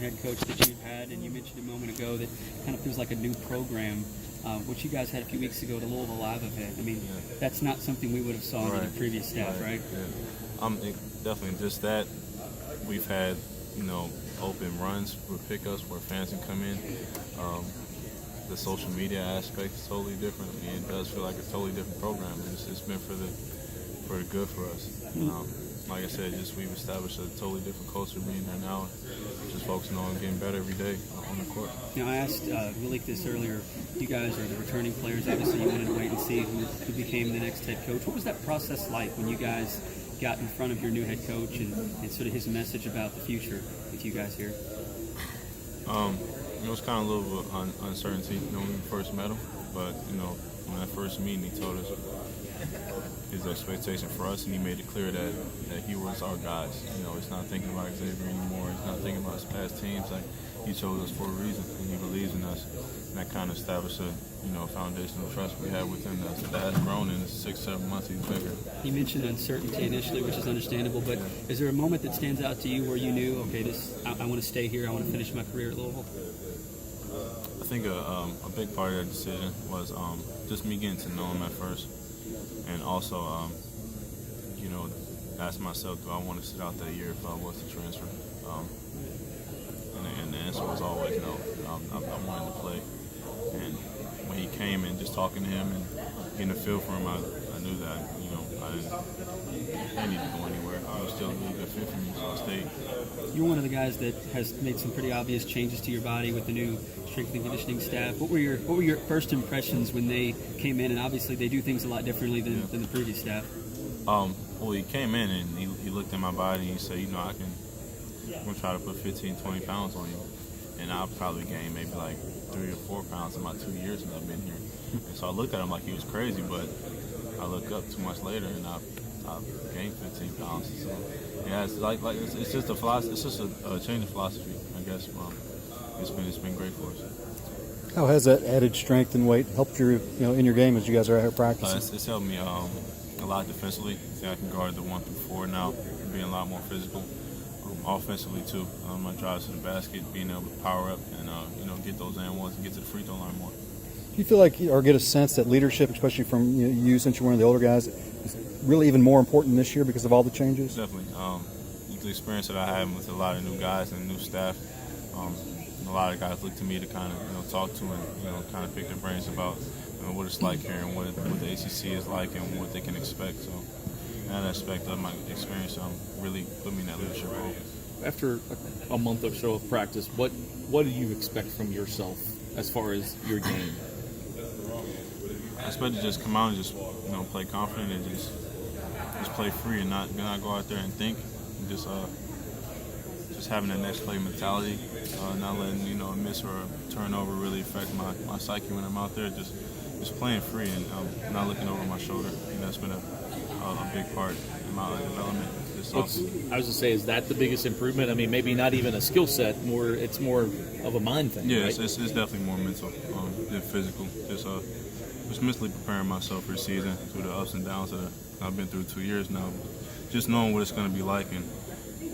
head coach that you've had, and you mentioned a moment ago that kind of feels like a new program. What you guys had a few weeks ago, the Louisville Live event. I mean, that's not something we would have saw in the previous staff, right? Yeah. Definitely just that. We've had, open runs for pickups where fans can come in. The social media aspect is totally different. I mean, it does feel like a totally different program. It's been for the good for us. Like I said, we've established a totally different culture being there now, just focusing on getting better every day on the court. Now, I asked Malik this earlier. You guys are the returning players. Obviously, you wanted to wait and see who became the next head coach. What was that process like when you guys got in front of your new head coach and sort of his message about the future with you guys here? It was kind of a little bit of uncertainty, when we first met him. But, when that first meeting, he told us his expectation for us, and he made it clear that he was our guys. He's not thinking about Xavier anymore. He's not thinking about his past teams. Like, he chose us for a reason, and he believes in us. And that kind of established a foundation of trust we have with him that has grown in the 6-7 months he's been here. You mentioned uncertainty initially, which is understandable, but is there a moment that stands out to you where you knew, okay, I want to stay here, I want to finish my career at Louisville? I think a big part of that decision was just me getting to know him at first, and also, ask myself, do I want to sit out that year if I was to transfer? And the answer was always no. I wanted to play. And when he came and just talking to him and getting a feel for him, I knew that, I didn't need to go anywhere. It was still a really good fit for me, so I stayed. You're one of the guys that has made some pretty obvious changes to your body with the new strength and conditioning staff. What were your first impressions when they came in? And obviously they do things a lot differently than the previous staff. Well, he came in and he looked at my body and he said, I'm going to try to put 15, 20 pounds on you. And I'll probably gain maybe like 3 or 4 pounds in my 2 years that I've been here. And so I looked at him like he was crazy, but I look up 2 months later and I've gained 15 pounds. So yeah, it's just a philosophy. It's just a change of philosophy, I guess. It's been great for us. How has that added strength and weight helped you, in your game as you guys are out here practicing? It's helped me a lot defensively. I think I can guard the 1 through 4 now, being a lot more physical. Offensively too, my drives to the basket, being able to power up and get those and ones and get to the free throw line more. Do you feel like, or get a sense that leadership, especially from you since you're one of the older guys, is really even more important this year because of all the changes? Definitely. The experience that I had with a lot of new guys and new staff, a lot of guys look to me to kind of talk to and kind of pick their brains about what it's like here and what the ACC is like and what they can expect. So that aspect of my experience really put me in that leadership role. After a month or so of practice, what do you expect from yourself as far as your game? I expect to just come out and just play confident and just play free and not go out there and think. And just having that next play mentality, not letting a miss or a turnover really affect my psyche when I'm out there. Just playing free and not looking over my shoulder. That's been a big part in my development. I was going to say, is that the biggest improvement? I mean, maybe not even a skill set. It's more of a mind thing. Yeah, right? it's definitely more mental than physical. Just mentally preparing myself for the season through the ups and downs that I've been through 2 years now. Just knowing what it's going to be like and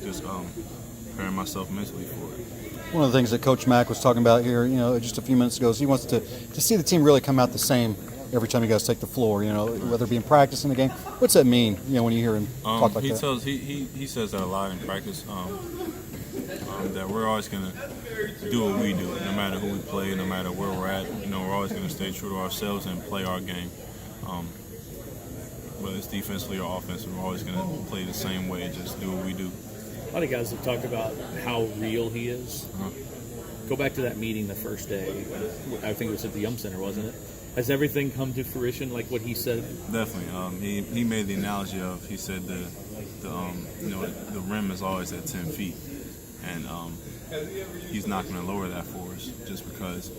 just preparing myself mentally for it. One of the things that Coach Mack was talking about here, just a few minutes ago, is he wants to see the team really come out the same every time you guys take the floor, whether it be in practice in the game. What's that mean, when you hear him talk like that? He says that a lot in practice, that we're always going to do what we do, no matter who we play, no matter where we're at. We're always going to stay true to ourselves and play our game. Whether it's defensively or offensively, we're always going to play the same way, just do what we do. A lot of guys have talked about how real he is. Go back to that meeting the first day. I think it was at the Yum Center, wasn't it? Has everything come to fruition like what he said? Definitely. He made the analogy of, he said the rim is always at 10 feet, and he's not going to lower that for us just because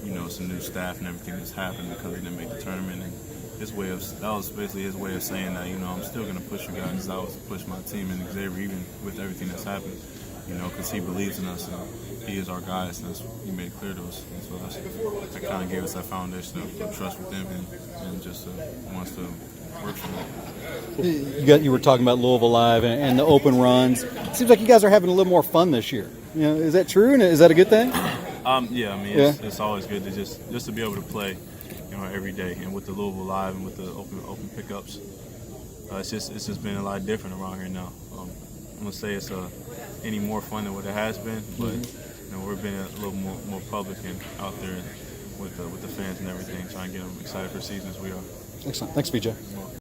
it's a new staff and everything that's happened because they didn't make the tournament. And that was basically his way of saying that I'm still going to push you guys as I was to push my team and Xavier even with everything that's happened. Because he believes in us and he is our guys, and he made it clear to us. And so that kind of gave us that foundation of trust with him and just wants to work for him. You were talking about Louisville Live and the open runs. It seems like you guys are having a little more fun this year. You know, is that true? And is that a good thing? Yeah, I mean, Yeah. it's always good to just to be able to play, you know, every day. And with the Louisville Live and with the open pickups, it's just been a lot different around here now. I'm gonna say it's any more fun than what it has been, but you know, we're being a little more public and out there with the fans and everything, trying to get them excited for seasons we are. Excellent. Thanks, BJ.